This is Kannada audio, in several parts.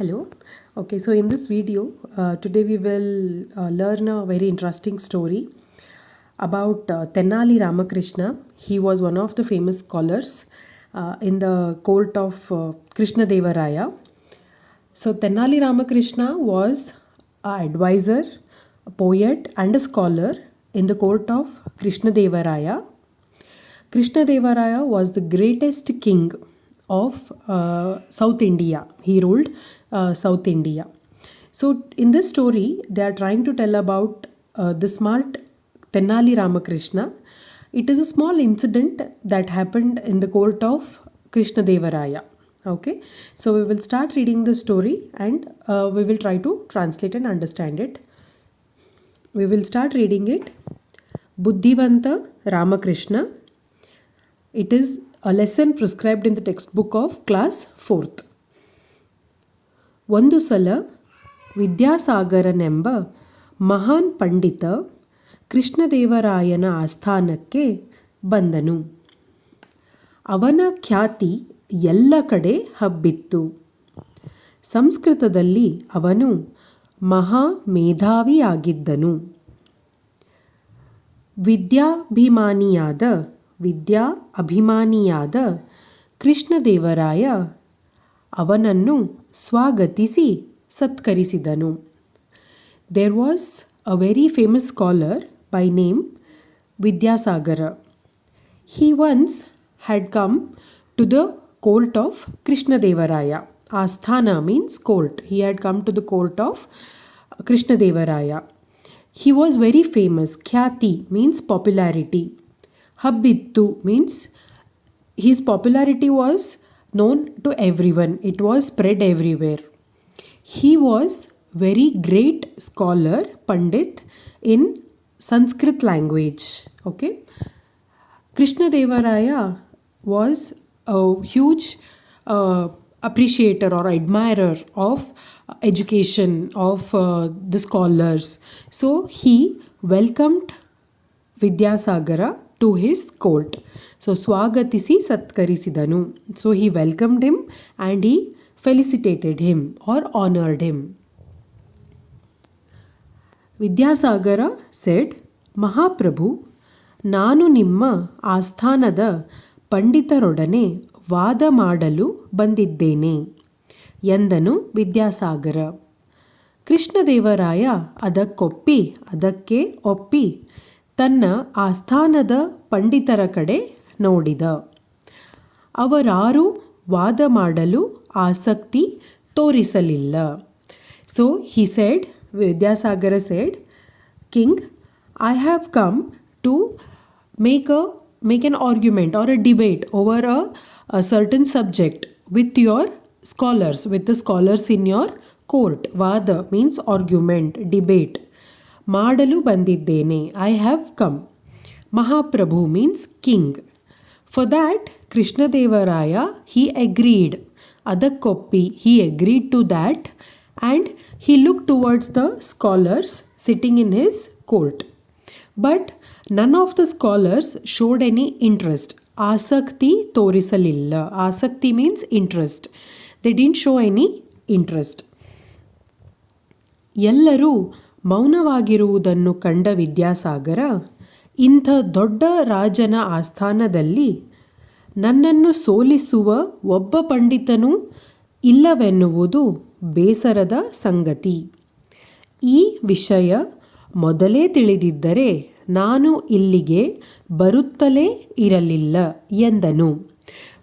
Hello. Okay, so in this video, today we will learn a very interesting story about Tenali Ramakrishna. He was one of the famous scholars in the court of Krishna Deva Raya. So Tenali Ramakrishna was an advisor, a poet and a scholar in the court of Krishna Deva Raya. Krishna Deva Raya was the greatest king of South India. He ruled South India. So in this story, they are trying to tell about the smart Tenali Ramakrishna. It is a small incident that happened in the court of Krishna Deva Raya. Okay, so we will start reading the story and we will try to translate and understand it. We will start reading it. Buddhivanta Ramakrishna. It is a lesson prescribed in the textbook of class 4th. ಒಂದು ಸಲ ವಿದ್ಯಾಸಾಗರನೆಂಬ ಮಹಾನ್ ಪಂಡಿತ ಕೃಷ್ಣದೇವರಾಯನ ಆಸ್ಥಾನಕ್ಕೆ ಬಂದನು. ಅವನ ಖ್ಯಾತಿ ಎಲ್ಲ ಕಡೆ ಹಬ್ಬಿತ್ತು. ಸಂಸ್ಕೃತದಲ್ಲಿ ಅವನು ಮಹಾ ಮೇಧಾವಿಯಾಗಿದ್ದನು. ವಿದ್ಯಾ ಅಭಿಮಾನಿಯಾದ ಕೃಷ್ಣದೇವರಾಯ ಅವನನ್ನು ಸ್ವಾಗತಿಸಿ ಸತ್ಕರಿಸಿದನು. There was a very famous scholar by name Vidyasagara. He once had come to the court of Krishnadevaraya. Asthana means court. He had come to the court of Krishnadevaraya. He was very famous. Khyati means popularity. Habbittu means his popularity was known to everyone. It was spread everywhere. He was very great scholar, Pandit in Sanskrit language. Okay. Krishnadevaraya was a huge appreciator or admirer of education of the scholars. So he welcomed Vidyasagara to his court. So swagatisi satkarisidanu. So he welcomed him and he felicitated him or honored him. Vidyasagara said, Mahaprabhu, ನಾನು ನಿಮ್ಮ ಆಸ್ಥಾನದ ಪಂಡಿತರೊಡನೆ ವಾದ ಮಾಡಲು ಬಂದಿದ್ದೇನೆ ಎಂದನು ವಿದ್ಯಾಸಾಗರ. ಕೃಷ್ಣದೇವರಾಯ ಅದಕ್ಕೆ ಒಪ್ಪಿ ತನ್ನ ಆಸ್ಥಾನದ ಪಂಡಿತರ ಕಡೆ ನೋಡಿದ. ಅವರಾರೂ ವಾದ ಮಾಡಲು ಆಸಕ್ತಿ ತೋರಿಸಲಿಲ್ಲ. So he said, Vidyasagara said, King, I have come to make an argument or a debate over a certain subject with your scholars, with the scholars in your court. Vada means argument, debate. Madalu bandiddene, I have come. Mahaprabhu means king. For that, Krishnadevaraya, he agreed. Adakoppi, he agreed to that and he looked towards the scholars sitting in his court. But none of the scholars showed any interest. Asakti torisalilla. Asakti means interest. They didn't show any interest. ಎಲ್ಲರೂ ಮೌನವಾಗಿರುವುದನ್ನು ಕಂಡ ವಿದ್ಯಾಸಾಗರ, ಇಂಥ ದೊಡ್ಡ ರಾಜನ ಆಸ್ಥಾನದಲ್ಲಿ ನನ್ನನ್ನು ಸೋಲಿಸುವ ಒಬ್ಬ ಪಂಡಿತನೂ ಇಲ್ಲವೆನ್ನುವುದು ಬೇಸರದ ಸಂಗತಿ. ಈ ವಿಷಯ ಮೊದಲೇ ತಿಳಿದಿದ್ದರೆ ನಾನು ಇಲ್ಲಿಗೆ ಬರುತ್ತಲೇ ಇರಲಿಲ್ಲ ಎಂದನು.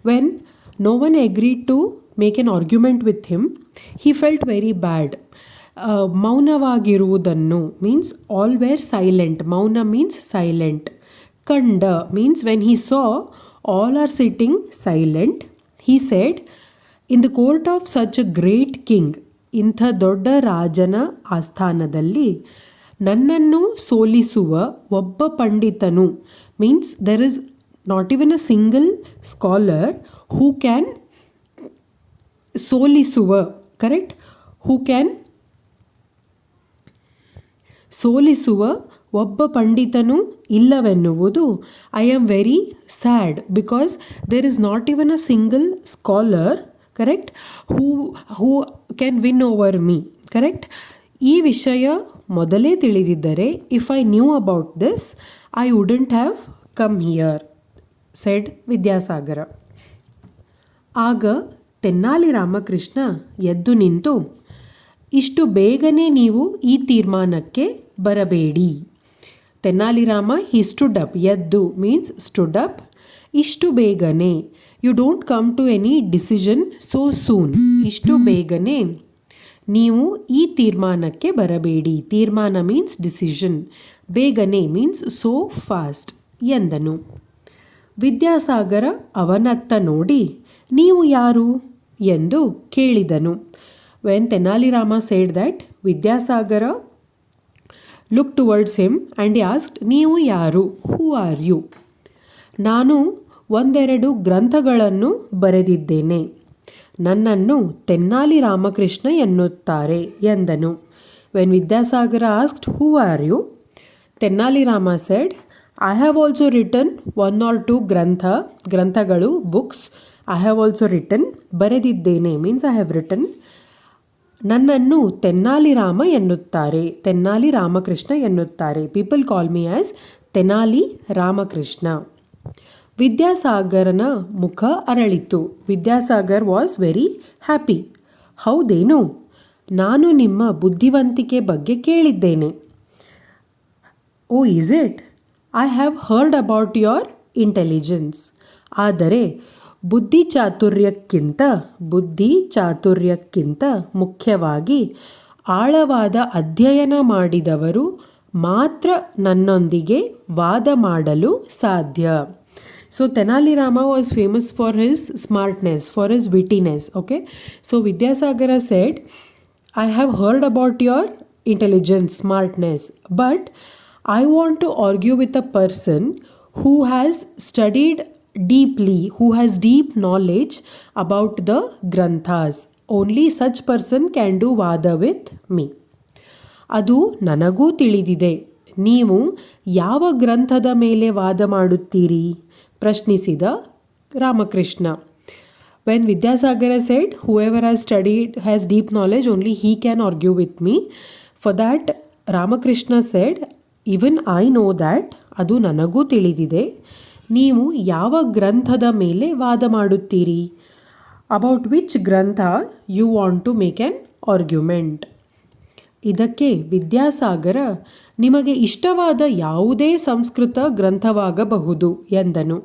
When no one agreed to make an argument with him, he felt very bad. ಮೌನವಾಗಿರುವುದನ್ನು means all were silent. Mauna means silent. Kanda means when he saw all are sitting silent, he said, in the court of such a great king, ಇಂಥ ದೊಡ್ಡ ರಾಜನ ಆಸ್ಥಾನದಲ್ಲಿ ನನ್ನನ್ನು ಸೋಲಿಸುವ ಒಬ್ಬ ಪಂಡಿತನು means there is not even a single scholar who can ಸೋಲಿಸುವ, correct? Who can ಸೋಲಿಸುವ ಒಬ್ಬ ಪಂಡಿತನು ಇಲ್ಲವೆನ್ನುವುದು I am very sad because there is not even a single scholar, correct. Who can win over me, correct. ಈ ವಿಷಯ ಮೊದಲೇ ತಿಳಿದಿದ್ದರೆ, if I knew about this I wouldn't have come here, said Vidyasagara. ಆಗ ತೆನ್ನಾಲಿ ರಾಮಕೃಷ್ಣ ಎದ್ದು ನಿಂತು, ಇಷ್ಟು ಬೇಗನೆ ನೀವು ಈ ತೀರ್ಮಾನಕ್ಕೆ ಬರಬೇಡಿ. Tenali Rama he stood up, ಎದ್ದು ಮೀನ್ಸ್ ಸ್ಟುಡ್ ಅಪ್. ಇಷ್ಟು ಬೇಗನೆ, you don't come to any decision so soon. ಇಷ್ಟು ಬೇಗನೆ ನೀವು ಈ ತೀರ್ಮಾನಕ್ಕೆ ಬರಬೇಡಿ. ತೀರ್ಮಾನ ಮೀನ್ಸ್ ಡಿಸಿಷನ್, ಬೇಗನೆ ಮೀನ್ಸ್ ಸೋ ಫಾಸ್ಟ್ ಎಂದನು. ವಿದ್ಯಾಸಾಗರ ಅವನತ್ತ ನೋಡಿ, ನೀವು ಯಾರು ಎಂದು ಕೇಳಿದನು. When Tenali Rama said that, Vidyasagara look towards him and he asked, ನೀವು ಯಾರು, ಹೂ ಆರ್ ಯು? ನಾನು ಒಂದೆರಡು ಗ್ರಂಥಗಳನ್ನು ಬರೆದಿದ್ದೇನೆ, ನನ್ನನ್ನು ತೆನ್ನಾಲಿ ರಾಮಕೃಷ್ಣ ಎನ್ನುತ್ತಾರೆ ಎಂದನು. When Vidyasagara asked who are you, Tenali Rama said, I have also written 1 or 2 ಗ್ರಂಥಗಳು, books. I have also written, ಬರೆದಿದ್ದೇನೆ ಮೀನ್ಸ್ ಐ ಹ್ಯಾವ್ ರಿಟನ್. ನನ್ನನ್ನು ತೆನ್ನಾಲಿ ರಾಮ ಎನ್ನುತ್ತಾರೆ, ತೆನ್ನಾಲಿ ರಾಮಕೃಷ್ಣ ಎನ್ನುತ್ತಾರೆ. People call me as Tenali Ramakrishna. ವಿದ್ಯಾಸಾಗರನ ಮುಖ ಅರಳಿತು. Vidyasagar was very happy. ಹೌದೇನು, ನಾನು ನಿಮ್ಮ ಬುದ್ಧಿವಂತಿಕೆ ಬಗ್ಗೆ ಕೇಳಿದ್ದೇನೆ. Oh is it? I have heard about your intelligence. ಆದರೆ ಬುದ್ಧಿ ಚಾತುರ್ಯಕ್ಕಿಂತ ಮುಖ್ಯವಾಗಿ ಆಳವಾದ ಅಧ್ಯಯನ ಮಾಡಿದವರು ಮಾತ್ರ ನನ್ನೊಂದಿಗೆ ವಾದ ಮಾಡಲು ಸಾಧ್ಯ. So Tenali Rama was famous for his smartness, for his wittiness. Okay, so Vidyasagara said, I have heard about your intelligence, smartness, but I want to argue with a person who has studied deeply, who has deep knowledge about the granthas. Only such person can do vada with me. ಅದು ನನಗೂ ತಿಳಿದಿದೆ. ನೀವು ಯಾವ ಗ್ರಂಥದ ಮೇಲೆ ವಾದ ಮಾಡುತ್ತೀರಿ? ಪ್ರಶ್ನಿಸಿದ Ramakrishna. When Vidyasagara said, whoever has deep knowledge, only he can argue with me. For that, Ramakrishna said, even I know that, ಅದು ನನಗೂ ತಿಳಿದಿದೆ. ನೀವು ಯಾವ ಗ್ರಂಥದ ಮೇಲೆ ವಾದ ಮಾಡುತ್ತೀರಿ? ಅಬೌಟ್ ವಿಚ್ ಗ್ರಂಥ you want to make an argument. ಇದಕ್ಕೆ ವಿದ್ಯಾಸಾಗರ, ನಿಮಗೆ ಇಷ್ಟವಾದ ಯಾವುದೇ ಸಂಸ್ಕೃತ ಗ್ರಂಥವಾಗಬಹುದು ಎಂದನು.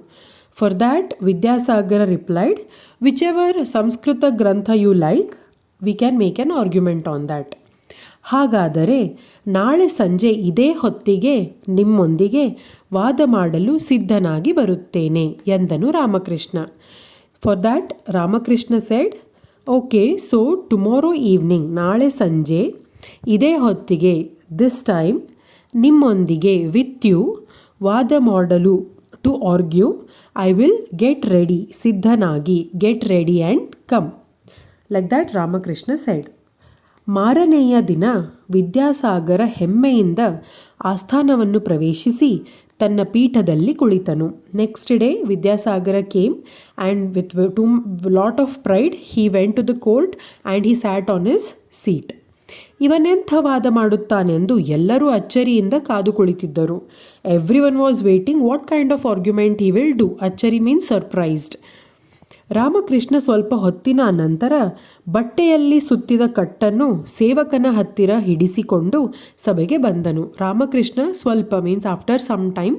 For that Vidyasagara replied, whichever Sanskrit ಗ್ರಂಥ you like, we can make an argument on that. ಹಾಗಾದರೆ ನಾಳೆ ಸಂಜೆ ಇದೇ ಹೊತ್ತಿಗೆ ನಿಮ್ಮೊಂದಿಗೆ ವಾದ ಮಾಡಲು ಸಿದ್ಧನಾಗಿ ಬರುತ್ತೇನೆ ಎಂದನು Ramakrishna. For that Ramakrishna said, okay, so tomorrow evening, ನಾಳೆ ಸಂಜೆ ಇದೇ ಹೊತ್ತಿಗೆ, ದಿಸ್ ಟೈಮ್, ನಿಮ್ಮೊಂದಿಗೆ, ವಿತ್ ಯು, ವಾದ ಮಾಡಲು, to argue, I will get ready, ಸಿದ್ಧನಾಗಿ, get ready and come. Like that Ramakrishna said. ಮಾರನೆಯ ದಿನ ವಿದ್ಯಾಸಾಗರ ಹೆಮ್ಮೆಯಿಂದ ಆಸ್ಥಾನವನ್ನು ಪ್ರವೇಶಿಸಿ ತನ್ನ ಪೀಠದಲ್ಲಿ ಕುಳಿತನು. Next day Vidyasagara came and with lot of pride he went to the court and he sat on his seat. ಇವನೆಂಥ ವಾದ ಮಾಡುತ್ತಾನೆಂದು ಎಲ್ಲರೂ ಅಚ್ಚರಿಯಿಂದ ಕಾದು ಕುಳಿತಿದ್ದರು. Every one was waiting what kind of argument he will do. ಅಚ್ಚರಿ ಮೀನ್ಸ್ ಸರ್ಪ್ರೈಸ್ಡ್. ರಾಮಕೃಷ್ಣ ಸ್ವಲ್ಪ ಹೊತ್ತಿನ ನಂತರ ಬಟ್ಟೆಯಲ್ಲಿ ಸುತ್ತಿದ ಕಟ್ಟನ್ನು ಸೇವಕನ ಹತ್ತಿರ ಹಿಡಿಸಿಕೊಂಡು ಸಭೆಗೆ ಬಂದನು. ರಾಮಕೃಷ್ಣ ಸ್ವಲ್ಪ means after some time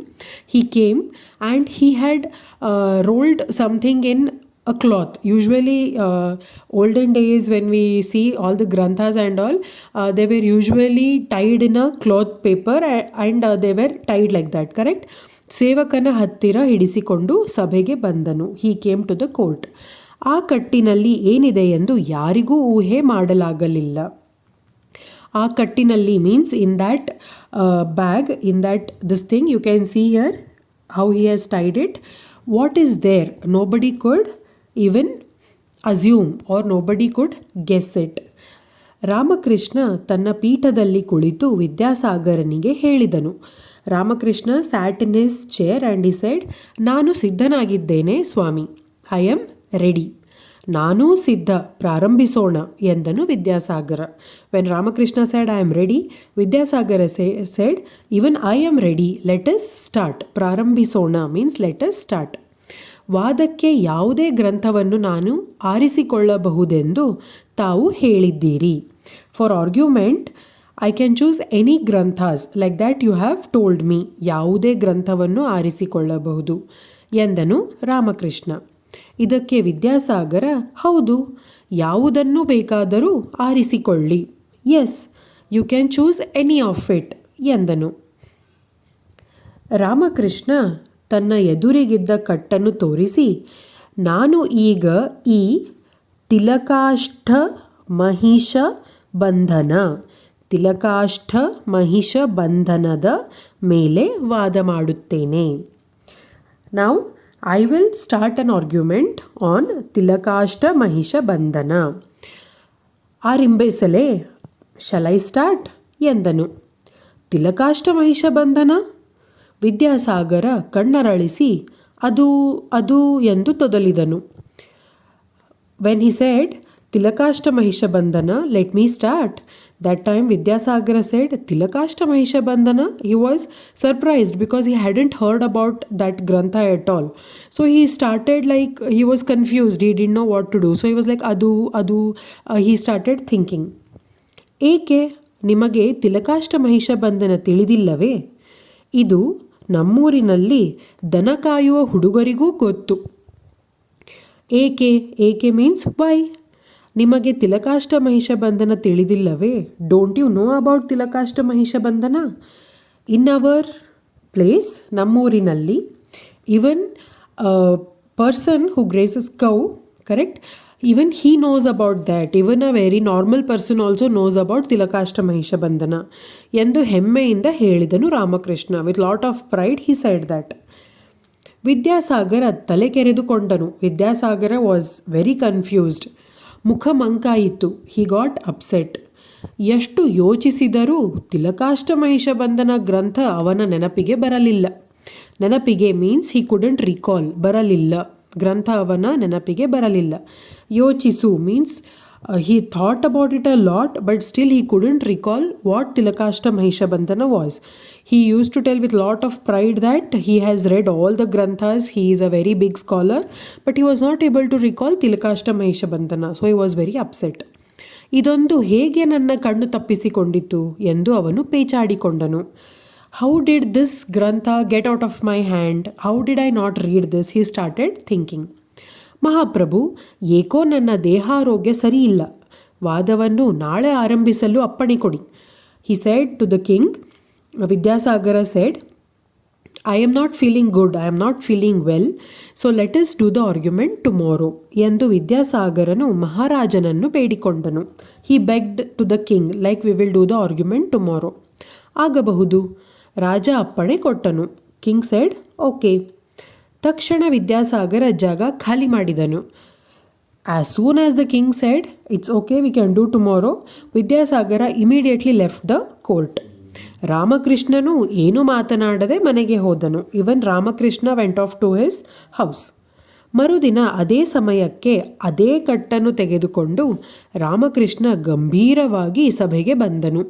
he came and he had rolled something in a cloth. Usually olden days when we see all the granthas and all, they were usually tied in a cloth paper and they were tied like that, correct? ಸೇವಕನ ಹತ್ತಿರ ಹಿಡಿಸಿಕೊಂಡು ಸಭೆಗೆ ಬಂದನು. He came to the court. ಆ ಕಟ್ಟಿನಲ್ಲಿ ಏನಿದೆ ಎಂದು ಯಾರಿಗೂ ಊಹೆ ಮಾಡಲಾಗಲಿಲ್ಲ. ಆ ಕಟ್ಟಿನಲ್ಲಿ means in that bag, in that this thing you can see here how he has tied it. What is there? Nobody could even assume or nobody could guess it. Ramakrishna ತನ್ನ ಪೀಠದಲ್ಲಿ ಕುಳಿತು ವಿದ್ಯಾಸಾಗರನಿಗೆ ಹೇಳಿದನು. Ramakrishna sat in his chair and he said, ನಾನು ಸಿದ್ಧನಾಗಿದ್ದೇನೆ ಸ್ವಾಮಿ, ಐ ಆಮ್ ರೆಡಿ. ನಾನೂ ಸಿದ್ಧ, ಪ್ರಾರಂಭಿಸೋಣ ಎಂದನು Vidyasagara. When Ramakrishna said I am ready, Vidyasagara said even I am ready, let us start. ಪ್ರಾರಂಭಿಸೋಣ ಮೀನ್ಸ್ ಲೆಟ್ ಅಸ್ ಸ್ಟಾರ್ಟ್. ವಾದಕ್ಕೆ ಯಾವುದೇ ಗ್ರಂಥವನ್ನು ನಾನು ಆರಿಸಿಕೊಳ್ಳಬಹುದೆಂದು ತಾವು ಹೇಳಿದ್ದೀರಿ. For argument I can choose any ಗ್ರಂಥಾಸ್ like that you have told me. ಯಾವುದೇ ಗ್ರಂಥವನ್ನು ಆರಿಸಿಕೊಳ್ಳಬಹುದು ಎಂದನು ರಾಮಕೃಷ್ಣ. ಇದಕ್ಕೆ ವಿದ್ಯಾಸಾಗರ, ಹೌದು, ಯಾವುದನ್ನು ಬೇಕಾದರೂ ಆರಿಸಿಕೊಳ್ಳಿ. Yes, you can choose any of it ಎಂದನು. ರಾಮಕೃಷ್ಣ ತನ್ನ ಎದುರಿಗಿದ್ದ ಕಟ್ಟನ್ನು ತೋರಿಸಿ, ನಾನು ಈಗ ಈ ತಿಲಕಾಷ್ಠ ಮಹಿಷ ಬಂಧನದ ಮೇಲೆ ವಾದ ಮಾಡುತ್ತೇನೆ. ನಾವು I will start an argument on ತಿಲಕಾಷ್ಠ Mahisha ಬಂಧನ. ಆರಂಭಿಸಲೇ, shall I start ಎಂದನು. ತಿಲಕಾಷ್ಠ ಮಹಿಷ ಬಂಧನ? ವಿದ್ಯಾಸಾಗರ ಕಣ್ಣರಳಿಸಿ ಅದು ಎಂದು ತೊದಲಿದನು. When he said ತಿಲಕಾಷ್ಠ ಮಹಿಷ ಬಂಧನ, let me start, that time Vidyasagara said Tilakashta Mahisha Bandhana. He was surprised because he hadn't heard about that grantha at all. So he started like, he was confused, he didn't know what to do. So he was like adu he started thinking. ಏಕೆ ನಿಮಗೆ ತಿಲಕಾಷ್ಟ ಮಹಿಷ ಬಂಧನ ತಿಳಿದಿಲ್ಲವೇ? ಇದು ನಮ್ಮೂರಿನಲ್ಲಿ ದನ ಕಾಯುವ ಹುಡುಗರಿಗೂ ಗೊತ್ತು. ಏಕೆ ಮೀನ್ಸ್ ವೈ. ನಿಮಗೆ ತಿಲಕಾಷ್ಟ ಮಹಿಷ ಬಂಧನ ತಿಳಿದಿಲ್ಲವೇ? Don't you know about Tilakashta Mahisha Bandhana? In our place, ನಮ್ಮೂರಿನಲ್ಲಿ, even person who grazes cow, correct, even he knows about that. Even a very normal person also knows about Tilakashta Mahisha Bandhana ಎಂದು ಹೆಮ್ಮೆಯಿಂದ ಹೇಳಿದನು Ramakrishna. With lot of pride he said that. Vidyasagara ತಲೆ ಕೆರೆದುಕೊಂಡನು. Vidyasagara was very confused. ಮುಖ ಮಂಕಾಯಿತು. He got upset. ಎಷ್ಟು ಯೋಚಿಸಿದರೂ ತಿಲಕಾಷ್ಟ ಮಹಿಷ ಬಂಧನ ಗ್ರಂಥ ಅವನ ನೆನಪಿಗೆ ಬರಲಿಲ್ಲ. ನೆನಪಿಗೆ ಮೀನ್ಸ್ ಹಿ ಕುಡಂಟ್ ರಿಕಾಲ್, ಬರಲಿಲ್ಲ. ಗ್ರಂಥ ಅವನ ನೆನಪಿಗೆ ಬರಲಿಲ್ಲ. ಯೋಚಿಸು means he thought about it a lot, but still he couldn't recall what Tilakashta Mahisha Bandhana was. He used to tell with lot of pride that he has read all the granthas, he is a very big scholar, but he was not able to recall Tilakashta Mahisha Bandhana, so he was very upset. ಇದೊಂದು ಹೇಗೆ ನನ್ನ ಕಣ್ಣು ತಪ್ಪಿಸಿಕೊಂಡಿತು ಎಂದು ಅವನು ಪೇಚಾಡಿಕೊಂಡನು. How did this grantha get out of my hand? How did I not read this? He started thinking. ಮಹಾಪ್ರಭು, ಏಕೋ ನನ್ನ ದೇಹಾರೋಗ್ಯ ಸರಿಯಿಲ್ಲ. ವಾದವನ್ನು ನಾಳೆ ಆರಂಭಿಸಲು ಅಪ್ಪಣೆ ಕೊಡಿ. He said to the king. Vidyasagara said, I am not feeling good, I am not feeling well, so let us do the argument tomorrow. ಎಂದು ವಿದ್ಯಾಸಾಗರನು ಮಹಾರಾಜನನ್ನು ಬೇಡಿಕೊಂಡನು. He begged to the king, like we will do the argument tomorrow. ಆಗಬಹುದು. ರಾಜ ಅಪ್ಪಣೆ ಕೊಟ್ಟನು. King said, okay. ತಕ್ಷಣ ವಿದ್ಯಾಸಾಗರ ಜಾಗ ಖಾಲಿ ಮಾಡಿದನು. As soon as the king said, it's okay, we can do tomorrow, Vidyasagar immediately left the court. ರಾಮಕೃಷ್ಣನು ಏನು ಮಾತನಾಡದೆ ಮನೆಗೆ ಹೋದನು. Even Ramakrishna went off to his house. ಮರುದಿನ ಅದೇ ಸಮಯಕ್ಕೆ ಅದೇ ಕಟ್ಟನ್ನು ತೆಗೆದುಕೊಂಡು ರಾಮಕೃಷ್ಣ ಗಂಭೀರವಾಗಿ ಸಭೆಗೆ ಬಂದನು.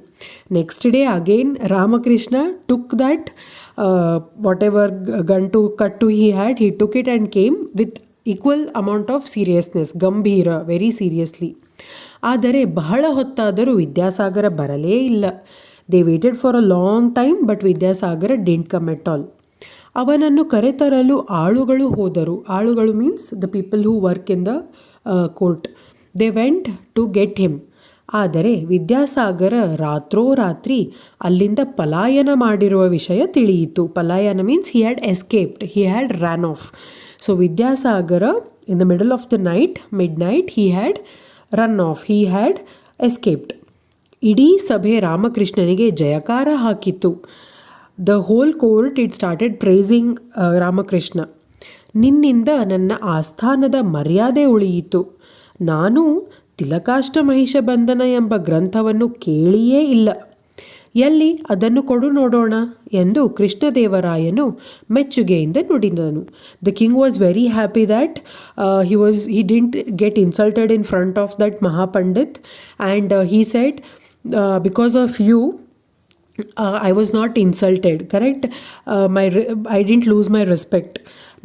Next day again Ramakrishna took that whatever ಕಟ್ಟು he had, he took it and came with equal amount of seriousness, ಗಂಭೀರ, ವೆರಿ ಸೀರಿಯಸ್ಲಿ. ಆದರೆ ಬಹಳ ಹೊತ್ತಾದರೂ ವಿದ್ಯಾಸಾಗರ ಬರಲೇ ಇಲ್ಲ. They waited for a long time, but Vidyasagara didn't come at all. ಅವನನ್ನು ಕರೆತರಲು ಆಳುಗಳು ಹೋದರು. ಆಳುಗಳು means the people who work in the court. They went to get him. ಆದರೆ ವಿದ್ಯಾಸಾಗರ ರಾತ್ರೋರಾತ್ರಿ ಅಲ್ಲಿಂದ ಪಲಾಯನ ಮಾಡಿರುವ ವಿಷಯ ತಿಳಿಯಿತು. ಪಲಾಯನ means he had escaped, he had ran off. So Vidyasagara in the middle of the night, midnight, he had run of, he had escaped. ಇಡೀ ಸಭೆ ರಾಮಕೃಷ್ಣನಿಗೆ ಜಯಕಾರ ಹಾಕಿತು. The whole court it started praising Ramakrishna. ನಿನ್ನಿಂದ ನನ್ನ ಆಸ್ಥಾನದ ಮರ್ಯಾದೆ ಉಳಿಯಿತು. ನಾನು ತಿಲಕಾಷ್ಟ ಮಹಿಷ ಬಂಧನ ಎಂಬ ಗ್ರಂಥವನ್ನು ಕೇಳಿಯೇ ಇಲ್ಲ. ಎಲ್ಲಿ ಅದನ್ನು ಕೊಡು ನೋಡೋಣ ಎಂದು ಕೃಷ್ಣದೇವರಾಯನು ಮೆಚ್ಚುಗೆಯಿಂದ ನುಡಿದನು. The king was very happy that he didn't get insulted in front of that Mahapandit, and he said, because of you I was not insulted, correct? I didn't lose my respect.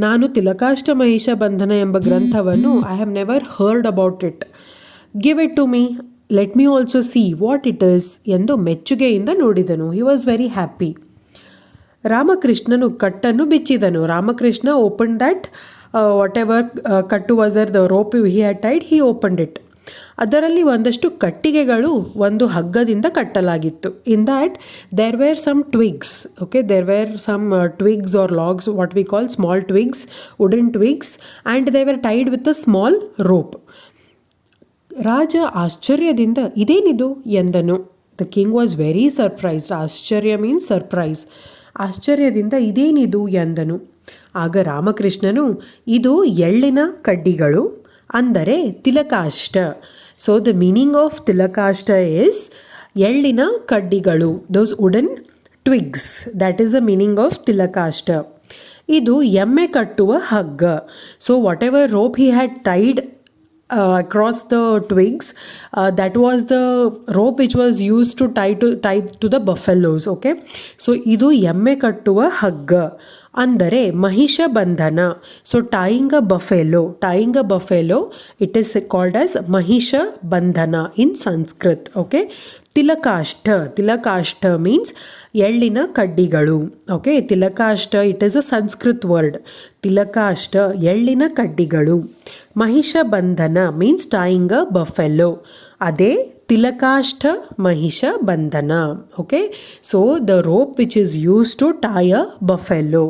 ನಾನು ತಿಲಕಾಷ್ಟ ಮಹಿಷ ಬಂಧನ ಎಂಬ ಗ್ರಂಥವನ್ನು I have never heard about it. Give it to me, let me also see what it is ಎಂದು ಮೆಚ್ಚುಗೆಯಿಂದ ನೋಡಿದನು. He was very happy. ರಾಮಕೃಷ್ಣನು ಕಟ್ಟನ್ನು ಬಿಚ್ಚಿದನು. Ramakrishna open that whatever ಕಟ್ಟು was there, the rope he had tied, he opened it. ಅದರಲ್ಲಿ ಒಂದಷ್ಟು ಕಟ್ಟಿಗೆಗಳು ಒಂದು ಹಗ್ಗದಿಂದ ಕಟ್ಟಲಾಗಿತ್ತು. In that there were some twigs, okay, there were some twigs or logs, what we call small ಟ್ವಿಗ್ಸ್, wooden twigs, and they were tied with a small rope. ರಾಜ ಆಶ್ಚರ್ಯದಿಂದ ಇದೇನಿದು ಎಂದನು. The king was very surprised. ಆಶ್ಚರ್ಯ ಮೀನ್ಸ್ ಸರ್ಪ್ರೈಸ್. ಆಶ್ಚರ್ಯದಿಂದ ಇದೇನಿದು ಎಂದನು. ಆಗ ರಾಮಕೃಷ್ಣನು, ಇದು ಎಳ್ಳಿನ ಕಡ್ಡಿಗಳು, ಅಂದರೆ Tilakashta. So the meaning of Tilakashta is ಎಳ್ಳಿನ ಕಡ್ಡಿಗಳು, those wooden twigs, that is the meaning of Tilakashta. ಇದು ಎಮ್ಮೆ ಕಟ್ಟುವ ಹಗ್ಗ. So whatever rope he had tied across the twigs, that was the rope which was used to tie to the buffaloes, okay? So idu emme kattuva hagga, ಅಂದರೆ Mahisha Bandhana. So tying a buffalo, it is called as Mahisha Bandhana in Sanskrit, okay? Tilakashta means ಎಳ್ಳಿನ ಕಡ್ಡಿಗಳು, okay? Tilakashta it is a Sanskrit word. Tilakashta ಎಳ್ಳಿನ ಕಡ್ಡಿಗಳು. ಮಹಿಷ ಬಂಧನ ಮೀನ್ಸ್ ಟೈಯಿಂಗ್ ಅ ಬಫೆಲೋ, ಅದೇ Tilakashta Mahisha Bandhana, okay? So the rope which is use to tie a buffalo.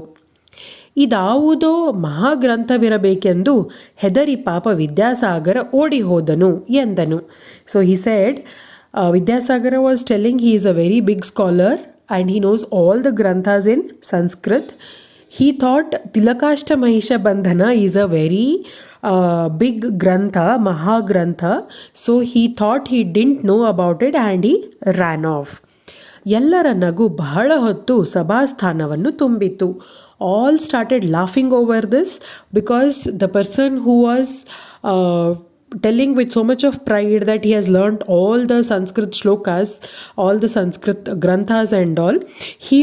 ಇದಾವುದೋ ಮಹಾಗ್ರಂಥವಿರಬೇಕೆಂದು ಹೆದರಿ ಪಾಪ ವಿದ್ಯಾಸಾಗರ ಓಡಿ ಹೋದನು ಎಂದನು. So he said, Vidyasagara was telling he is a very big scholar and he knows all the granthas in Sanskrit. He thought Tilakashta Mahisha Bandhana is a very big grantha, Mahagrantha. So he thought he didn't know about it and he ran off. ಎಲ್ಲರ ನಗು ಬಹಳ ಹೊತ್ತು ಸಭಾಸ್ಥಾನವನ್ನು ತುಂಬಿತು. All started laughing over this because the person who was telling with so much of pride that he has learnt all the Sanskrit shlokas, all the Sanskrit granthas and all, he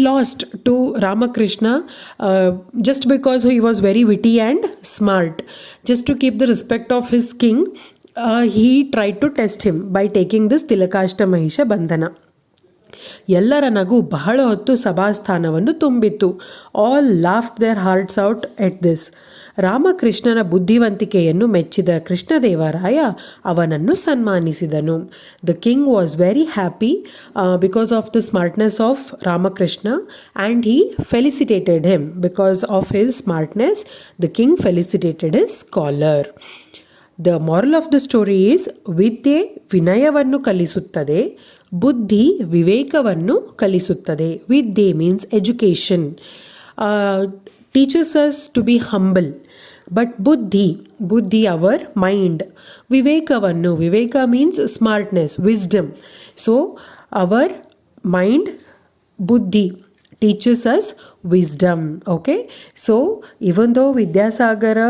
lost to Ramakrishna just because he was very witty and smart. Just to keep the respect of his king, he tried to test him by taking this Tilakashta Mahisha Bandhana. ಎಲ್ಲರ ನಗು ಬಹಳ ಹೊತ್ತು ಸಭಾಸ್ಥಾನವನ್ನು ತುಂಬಿತು. All laughed their hearts out at this. ರಾಮಕೃಷ್ಣನ ಬುದ್ಧಿವಂತಿಕೆಯನ್ನು ಮೆಚ್ಚಿದ ಕೃಷ್ಣದೇವರಾಯ ಅವನನ್ನು ಸನ್ಮಾನಿಸಿದನು. The king was very happy because of the smartness of Ramakrishna and he felicitated him. Because of his smartness the king felicitated his scholar. The moral of the story is, ವಿದ್ಯೆ ವಿನಯವನ್ನು ಕಲಿಸುತ್ತದೆ, ಬುದ್ಧಿ ವಿವೇಕವನ್ನು ಕಲಿಸುತ್ತದೆ. ವಿದ್ಯೆ means education, teachers us to be humble. But ಬುದ್ಧಿ ಅವರ್ ಮೈಂಡ್. ವಿವೇಕ means smartness, wisdom. So our mind, buddhi teaches us wisdom. Okay, so even though Vidyasagara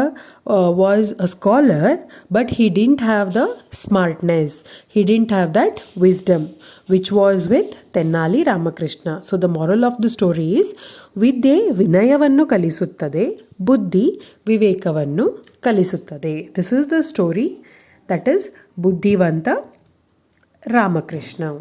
was a scholar, but he didn't have the smartness, he didn't have that wisdom which was with Tennali Ramakrishna. So the moral of the story is, vidye vinayavannu kalisutade, buddhi vivekavannu kalisutade. This is the story, that is Buddhivanta Ramakrishna.